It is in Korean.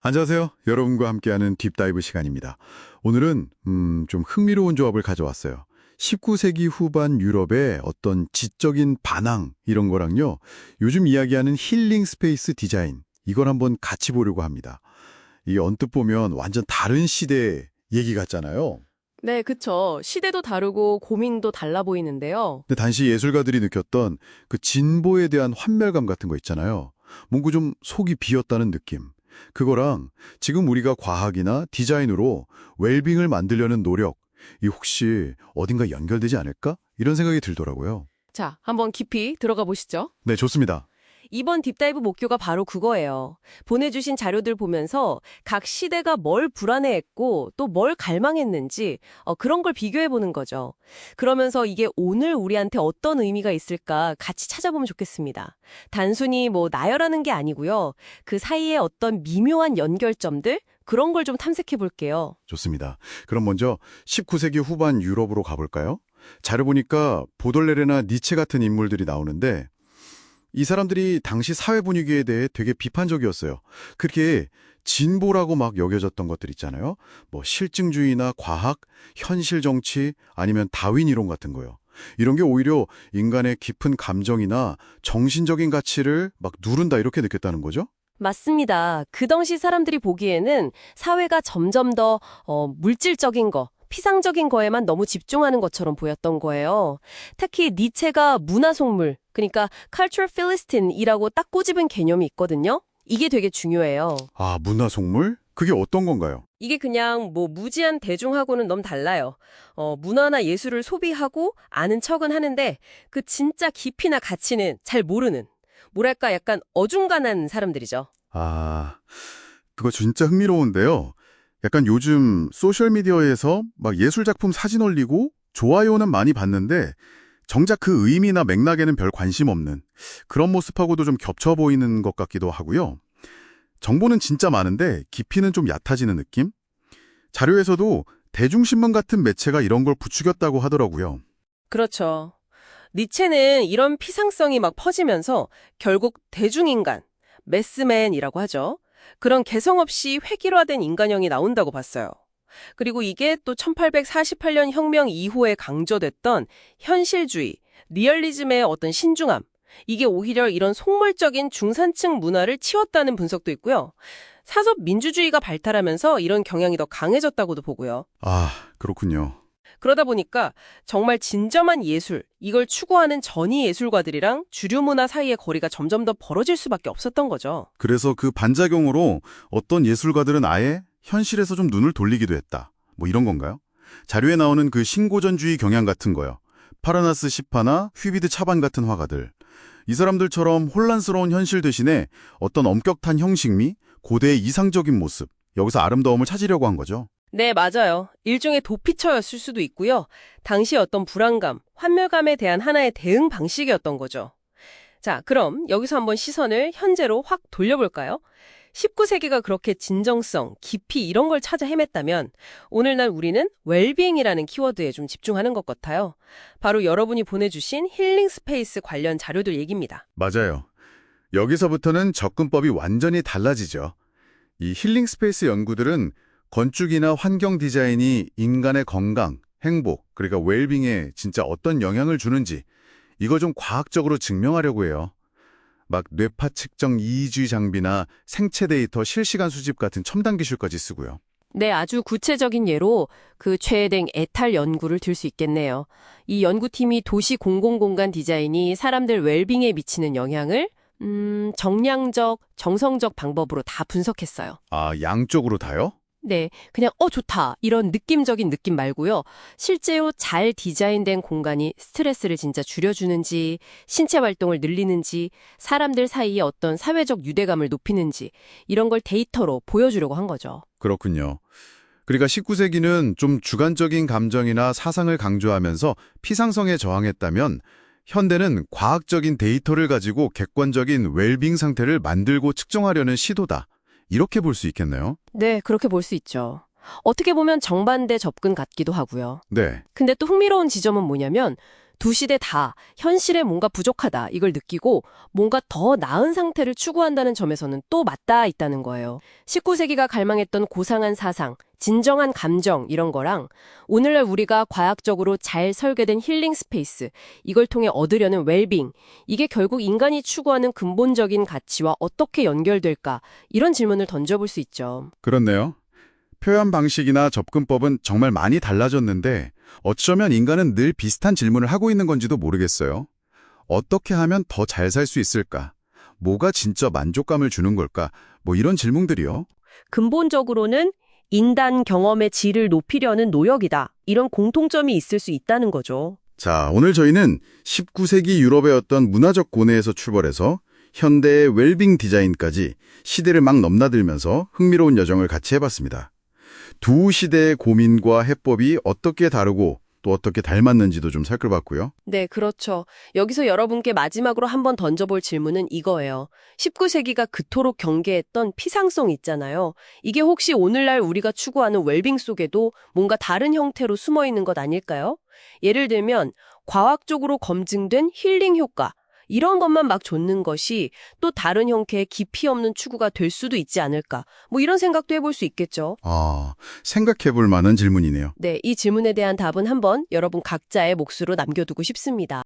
안녕하세요. 여러분과 함께하는 딥다이브 시간입니다. 오늘은 좀 흥미로운 조합을 가져왔어요. 19세기 후반 유럽의 어떤 지적인 반항 이런 거랑요. 요즘 이야기하는 힐링 스페이스 디자인 이걸 한번 같이 보려고 합니다. 이 언뜻 보면 완전 다른 시대 얘기 같잖아요. 네, 그쵸. 시대도 다르고 고민도 달라 보이는데요. 근데 당시 예술가들이 느꼈던 그 진보에 대한 환멸감 같은 거 있잖아요. 뭔가 좀 속이 비었다는 느낌. 그거랑 지금 우리가 과학이나 디자인으로 웰빙을 만들려는 노력, 이 혹시 어딘가 연결되지 않을까? 이런 생각이 들더라고요. 자, 한번 깊이 들어가 보시죠. 네, 좋습니다. 이번 딥다이브 목표가 바로 그거예요. 보내주신 자료들 보면서 각 시대가 뭘 불안해했고 또 뭘 갈망했는지 그런 걸 비교해보는 거죠. 그러면서 이게 오늘 우리한테 어떤 의미가 있을까 같이 찾아보면 좋겠습니다. 단순히 나열하는 게 아니고요. 그 사이에 어떤 미묘한 연결점들? 그런 걸 좀 탐색해 볼게요. 좋습니다. 그럼 먼저 19세기 후반 유럽으로 가볼까요? 자료 보니까 보돌레르나 니체 같은 인물들이 나오는데 이 사람들이 당시 사회 분위기에 대해 되게 비판적이었어요. 그렇게 진보라고 막 여겨졌던 것들 있잖아요. 실증주의나 과학, 현실 정치, 아니면 다윈 이론 같은 거요. 이런 게 오히려 인간의 깊은 감정이나 정신적인 가치를 막 누른다 이렇게 느꼈다는 거죠? 맞습니다. 그 당시 사람들이 보기에는 사회가 점점 더 물질적인 거, 피상적인 거에만 너무 집중하는 것처럼 보였던 거예요. 특히 니체가 문화속물, 그러니까 cultural philistine이라고 딱 꼬집은 개념이 있거든요. 이게 되게 중요해요. 아, 문화속물? 그게 어떤 건가요? 이게 그냥 무지한 대중하고는 너무 달라요. 문화나 예술을 소비하고 아는 척은 하는데 그 진짜 깊이나 가치는 잘 모르는, 뭐랄까 약간 어중간한 사람들이죠. 아, 그거 진짜 흥미로운데요. 약간 요즘 소셜미디어에서 막 예술작품 사진 올리고 좋아요는 많이 봤는데 정작 그 의미나 맥락에는 별 관심 없는 그런 모습하고도 좀 겹쳐 보이는 것 같기도 하고요. 정보는 진짜 많은데 깊이는 좀 얕아지는 느낌? 자료에서도 대중신문 같은 매체가 이런 걸 부추겼다고 하더라고요. 그렇죠. 니체는 이런 피상성이 막 퍼지면서 결국 대중인간, 매스맨이라고 하죠. 그런 개성 없이 획일화된 인간형이 나온다고 봤어요. 그리고 이게 또 1848년 혁명 이후에 강조됐던 현실주의, 리얼리즘의 어떤 신중함, 이게 오히려 이런 속물적인 중산층 문화를 치웠다는 분석도 있고요. 사법 민주주의가 발달하면서 이런 경향이 더 강해졌다고도 보고요. 아, 그렇군요. 그러다 보니까 정말 진정한 예술, 이걸 추구하는 전위 예술가들이랑 주류 문화 사이의 거리가 점점 더 벌어질 수밖에 없었던 거죠. 그래서 그 반작용으로 어떤 예술가들은 아예 현실에서 좀 눈을 돌리기도 했다. 이런 건가요? 자료에 나오는 그 신고전주의 경향 같은 거요. 파라나스 시파나 휘비드 차반 같은 화가들. 이 사람들처럼 혼란스러운 현실 대신에 어떤 엄격한 형식미, 고대의 이상적인 모습, 여기서 아름다움을 찾으려고 한 거죠. 네, 맞아요. 일종의 도피처였을 수도 있고요. 당시 어떤 불안감, 환멸감에 대한 하나의 대응 방식이었던 거죠. 자, 그럼 여기서 한번 시선을 현재로 확 돌려볼까요? 19세기가 그렇게 진정성, 깊이 이런 걸 찾아 헤맸다면 오늘날 우리는 웰빙이라는 키워드에 좀 집중하는 것 같아요. 바로 여러분이 보내주신 힐링 스페이스 관련 자료들 얘기입니다. 맞아요. 여기서부터는 접근법이 완전히 달라지죠. 이 힐링 스페이스 연구들은 건축이나 환경 디자인이 인간의 건강, 행복, 그러니까 웰빙에 진짜 어떤 영향을 주는지 이거 좀 과학적으로 증명하려고 해요. 막 뇌파 측정 EEG 장비나 생체 데이터 실시간 수집 같은 첨단 기술까지 쓰고요. 네, 아주 구체적인 예로 그 최애댕 에탈 연구를 들 수 있겠네요. 이 연구팀이 도시 공공공간 디자인이 사람들 웰빙에 미치는 영향을 정량적, 정성적 방법으로 다 분석했어요. 아, 양쪽으로 다요? 네, 그냥 좋다 이런 느낌적인 느낌 말고요. 실제로 잘 디자인된 공간이 스트레스를 진짜 줄여주는지, 신체 활동을 늘리는지, 사람들 사이에 어떤 사회적 유대감을 높이는지 이런 걸 데이터로 보여주려고 한 거죠. 그렇군요. 그러니까 19세기는 좀 주관적인 감정이나 사상을 강조하면서 피상성에 저항했다면 현대는 과학적인 데이터를 가지고 객관적인 웰빙 상태를 만들고 측정하려는 시도다. 이렇게 볼 수 있겠네요. 네, 그렇게 볼 수 있죠. 어떻게 보면 정반대 접근 같기도 하고요. 네. 근데 또 흥미로운 지점은 뭐냐면 두 시대 다 현실에 뭔가 부족하다 이걸 느끼고 뭔가 더 나은 상태를 추구한다는 점에서는 또 맞닿아 있다는 거예요. 19세기가 갈망했던 고상한 사상, 진정한 감정 이런 거랑 오늘날 우리가 과학적으로 잘 설계된 힐링 스페이스, 이걸 통해 얻으려는 웰빙, 이게 결국 인간이 추구하는 근본적인 가치와 어떻게 연결될까? 이런 질문을 던져볼 수 있죠. 그렇네요. 표현 방식이나 접근법은 정말 많이 달라졌는데 어쩌면 인간은 늘 비슷한 질문을 하고 있는 건지도 모르겠어요. 어떻게 하면 더 잘 살 수 있을까? 뭐가 진짜 만족감을 주는 걸까? 뭐 이런 질문들이요. 근본적으로는 인간 경험의 질을 높이려는 노력이다. 이런 공통점이 있을 수 있다는 거죠. 자, 오늘 저희는 19세기 유럽의 어떤 문화적 고뇌에서 출발해서 현대의 웰빙 디자인까지 시대를 막 넘나들면서 흥미로운 여정을 같이 해봤습니다. 두 시대의 고민과 해법이 어떻게 다르고 또 어떻게 닮았는지도 좀 살펴봤고요. 네, 그렇죠. 여기서 여러분께 마지막으로 한번 던져볼 질문은 이거예요. 19세기가 그토록 경계했던 피상성 있잖아요. 이게 혹시 오늘날 우리가 추구하는 웰빙 속에도 뭔가 다른 형태로 숨어 있는 것 아닐까요? 예를 들면 과학적으로 검증된 힐링 효과, 이런 것만 막 좇는 것이 또 다른 형태의 깊이 없는 추구가 될 수도 있지 않을까. 뭐 이런 생각도 해볼 수 있겠죠. 생각해볼 만한 질문이네요. 네, 이 질문에 대한 답은 한번 여러분 각자의 몫으로 남겨두고 싶습니다.